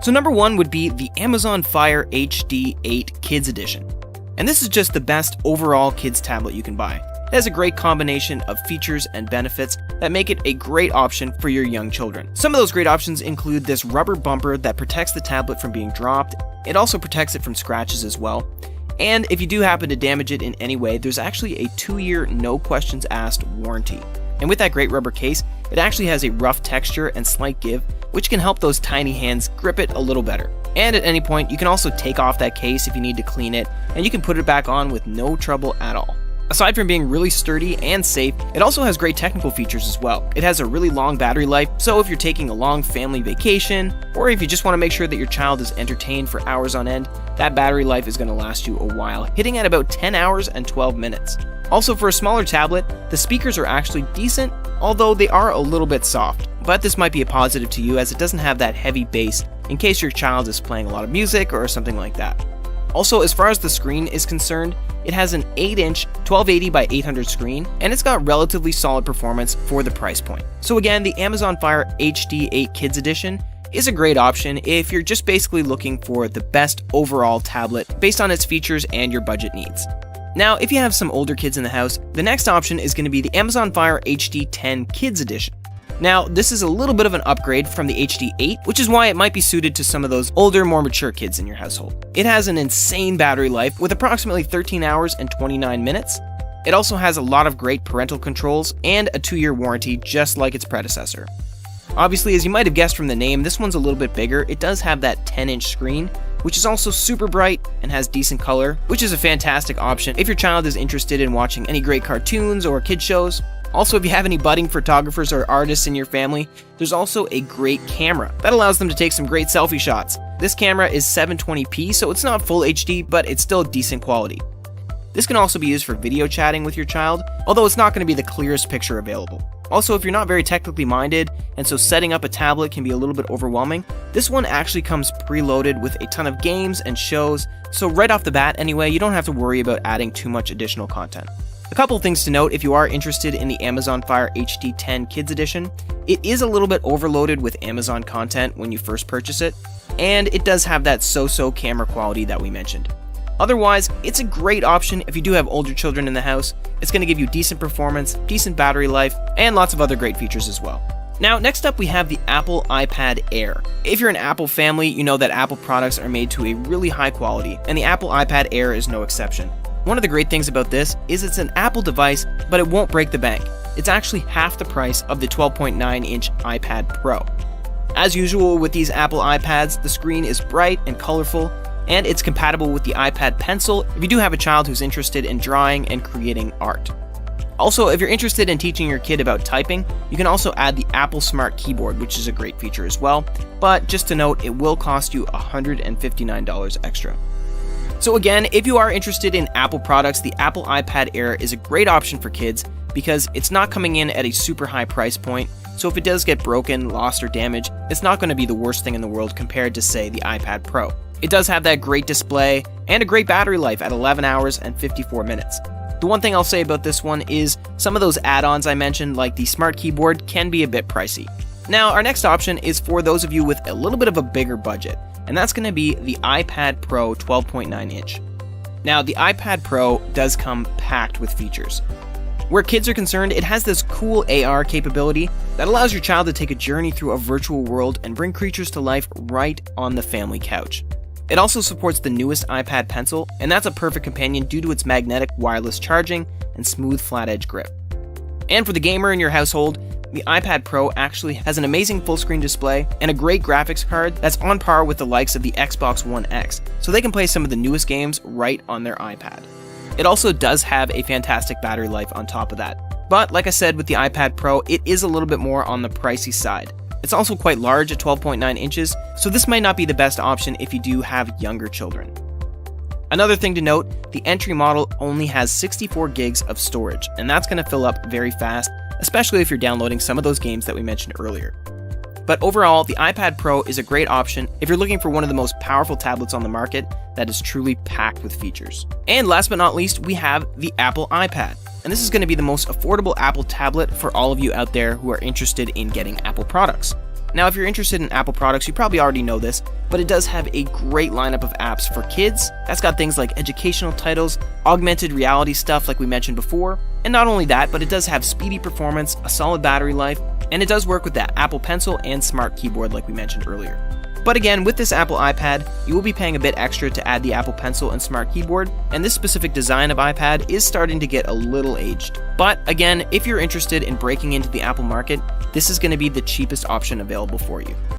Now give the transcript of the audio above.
So number 1 would be the Amazon Fire HD 8 Kids Edition. And this is just the best overall kids tablet you can buy. It has a great combination of features and benefits that make it a great option for your young children. Some of those great options include this rubber bumper that protects the tablet from being dropped. It also protects it from scratches as well. And if you do happen to damage it in any way, there's actually a 2-year no questions asked warranty. And with that great rubber case, it actually has a rough texture and slight give, which can help those tiny hands grip it a little better. And at any point, you can also take off that case if you need to clean it, and you can put it back on with no trouble at all. Aside from being really sturdy and safe, it also has great technical features as well. It has a really long battery life, so if you're taking a long family vacation, or if you just want to make sure that your child is entertained for hours on end, that battery life is going to last you a while, hitting at about 10 hours and 12 minutes. Also, for a smaller tablet, the speakers are actually decent, although they are a little bit soft. But this might be a positive to you as it doesn't have that heavy bass in case your child is playing a lot of music or something like that. Also, as far as the screen is concerned, it has an 8-inch 1280 by 800 screen, and it's got relatively solid performance for the price point. So again, the Amazon Fire HD 8 Kids Edition is a great option if you're just basically looking for the best overall tablet based on its features and your budget needs. Now, if you have some older kids in the house, the next option is going to be the Amazon Fire HD 10 Kids Edition. Now, this is a little bit of an upgrade from the HD 8, which is why it might be suited to some of those older, more mature kids in your household. It has an insane battery life with approximately 13 hours and 29 minutes. It also has a lot of great parental controls and a 2-year warranty just like its predecessor. Obviously, as you might have guessed from the name, this one's a little bit bigger. It does have that 10-inch screen, which is also super bright and has decent color, which is a fantastic option if your child is interested in watching any great cartoons or kid shows. Also, if you have any budding photographers or artists in your family, there's also a great camera that allows them to take some great selfie shots. This camera is 720p, so it's not full HD, but it's still decent quality. This can also be used for video chatting with your child, although it's not going to be the clearest picture available. Also, if you're not very technically minded, and so setting up a tablet can be a little bit overwhelming, this one actually comes preloaded with a ton of games and shows, so right off the bat anyway, you don't have to worry about adding too much additional content. A couple things to note if you are interested in the Amazon Fire HD 10 Kids Edition. It is a little bit overloaded with Amazon content when you first purchase it, and it does have that so-so camera quality that we mentioned. Otherwise, it's a great option if you do have older children in the house. It's going to give you decent performance, decent battery life, and lots of other great features as well. Now, next up we have the Apple iPad Air. If you're an Apple family, you know that Apple products are made to a really high quality, and the Apple iPad Air is no exception. One of the great things about this is it's an Apple device, but it won't break the bank. It's actually half the price of the 12.9-inch iPad Pro. As usual with these Apple iPads, the screen is bright and colorful, and it's compatible with the iPad Pencil if you do have a child who's interested in drawing and creating art. Also, if you're interested in teaching your kid about typing, you can also add the Apple Smart Keyboard, which is a great feature as well, but just to note, it will cost you $159 extra. So again, if you are interested in Apple products, the Apple iPad Air is a great option for kids because it's not coming in at a super high price point, so if it does get broken, lost, or damaged, it's not going to be the worst thing in the world compared to, say, the iPad Pro. It does have that great display and a great battery life at 11 hours and 54 minutes. The one thing I'll say about this one is some of those add-ons I mentioned, like the Smart Keyboard, can be a bit pricey. Now, our next option is for those of you with a little bit of a bigger budget, and that's going to be the iPad Pro 12.9-inch. Now, the iPad Pro does come packed with features. Where kids are concerned, it has this cool AR capability that allows your child to take a journey through a virtual world and bring creatures to life right on the family couch. It also supports the newest iPad Pencil, and that's a perfect companion due to its magnetic wireless charging and smooth flat-edge grip. And for the gamer in your household, the iPad Pro actually has an amazing full-screen display and a great graphics card that's on par with the likes of the Xbox One X, so they can play some of the newest games right on their iPad. It also does have a fantastic battery life on top of that. But like I said with the iPad Pro, it is a little bit more on the pricey side. It's also quite large at 12.9 inches, so this might not be the best option if you do have younger children. Another thing to note, the entry model only has 64 gigs of storage, and that's going to fill up very fast, especially if you're downloading some of those games that we mentioned earlier. But overall, the iPad Pro is a great option if you're looking for one of the most powerful tablets on the market that is truly packed with features. And last but not least, we have the Apple iPad. And this is going to be the most affordable Apple tablet for all of you out there who are interested in getting Apple products. Now, if you're interested in Apple products, you probably already know this, but it does have a great lineup of apps for kids. That's got things like educational titles, augmented reality stuff like we mentioned before, and not only that, but it does have speedy performance, a solid battery life, and it does work with that Apple Pencil and Smart Keyboard like we mentioned earlier. But again, with this Apple iPad, you will be paying a bit extra to add the Apple Pencil and Smart Keyboard, and this specific design of iPad is starting to get a little aged. But again, if you're interested in breaking into the Apple market, this is going to be the cheapest option available for you.